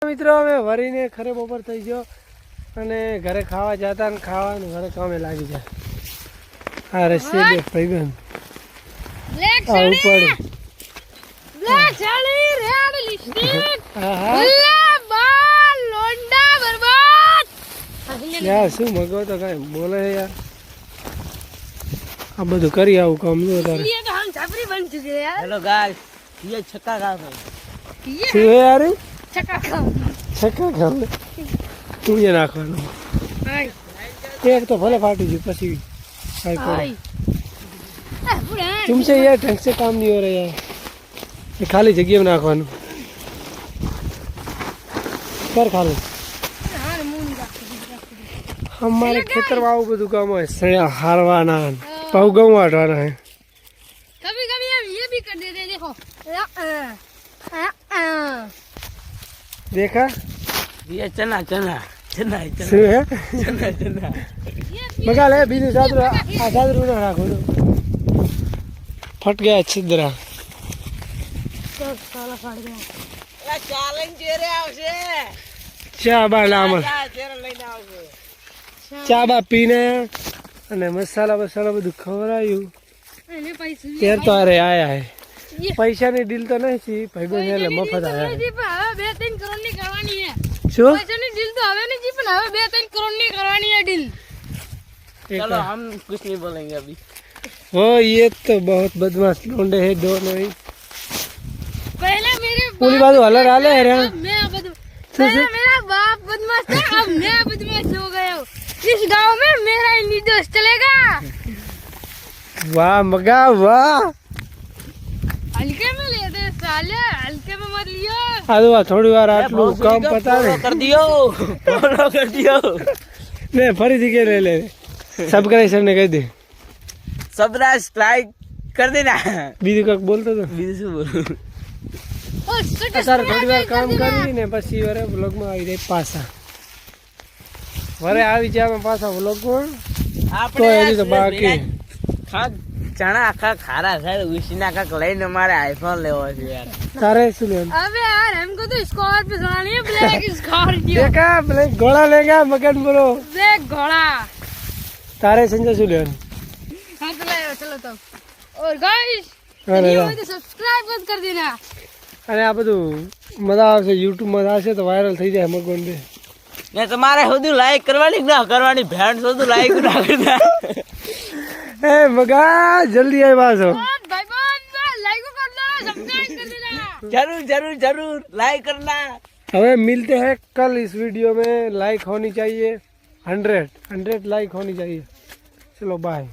મિત્રો અમે વરીને ખરે બપોર થઈ ગયો અને ઘરે ખાવા જતા ને ખાવાનું ઘરે કામે લાગી જાય. આ રસી બે ભાઈબંધ શું મગો તો કઈ બોલે યાર. આ બધું કરી આવું કામ જો તારે. हेलो गाइस ये छक्का काम है. શું હે યાર છક્કા ખાવ છક્કા કામ તું એ નાખવાનું એક તો ભલે फाटी गई પછી काय करे तुमसे यार ढंग से काम नहीं हो रहा यार. ये खाली जगह में नाखવાનું कर खाली हमारे खेतर में आવું બધું કામ હોય સળિયા હારવાના પાઉ ઘઉં વાટવાના है. कभी कभी हम ये भी कर देते हैं देखो देखा ये चना चना चना चना શું હે चना चना મગા લે બીજું સાદરું આ સાદરું ના રાખો તો ફટ ગયા છિદ્રા. तो साला फाड़ गया એ ચેલેન્જ જેરે આવશે. ચા બા લામણ ચા જેરે લઈને આવશે. ચા બા પીને અને મસાલા બસાલા બધું ખવડાયું मैंने पैसे ત્યાર તો અરે આયા હે. ये પૈસાની ડીલ તો નહીં છી ભાઈબંધ એટલે મફત આયા હે. હવે 2-3 કરોડ ની કરવાની છે. શું પૈસાની ડીલ તો હવે નહીં પણ હવે 2-3 કરોડ ની કરવાની છે ડીલ. चलो हम कुछ नहीं बोलेंगे अभी. हो ये तो बहुत बदमाश लोंडे है दोनों ही. पहले मेरे पूरी बात हलर आले है रे. अब मैं पहले मेरा बाप बदमाश था अब मैं बदमाश हो गया हूँ. इस गांव में मेरा ही निर्दोष चलेगा. वाह मगा वाह. हल्के में लेते साले हल्के में मत लियो. आदो थोड़ी बार आटलू काम पता रे कर दियो फॉलो कर दियो. ने फरीથી કે ले ले सब्सक्राइब ने કહી દે सब्सक्राइब लाइक कर देना. બીજું કાક બોલતો તો બીજું શું બોલું. और सट સર થોડી વાર કામ કરી ને પછી વરે વ્લોગ માં આવી જાય પાછા વરે આવી જાય અમે પાછા વ્લોગ માં. તો હજી તો બાકી ખા ચણા આખા ખારા છે ઉસીના કાક લઈને મારે આઈફોન લેવો છે યાર. તારે શું લેવાનું अबे यार हमको तो स्कॉर्पियो चलानी है ब्लैक स्कॉर्पियो देखा ब्लैक घोड़ा लेगा मगन बोलो ब्लैक घोड़ा. तारे संजय શું લેવાનું हाँ तो लाओ चलो तो. और गाइस અરે न्यू યાર. है तो सब्सक्राइब मत कर देना. અને આ બધું મજા આવશે યુટ્યુબ માં આવશે તો વાયરલ થઈ જાય મગન દે. ને તમારે સુધી લાઈક કરવાની ના કરવાની ભેણ સુધી લાઈક ના કરતા. ए मगा जल्दी आए पास हो. भाई बहन लाइक कर दो सब्सक्राइब कर देना. जरूर जरूर जरूर लाइक करना. हमें मिलते हैं कल इस वीडियो में. लाइक होनी चाहिए 100 लाइक होनी चाहिए. चलो बाय.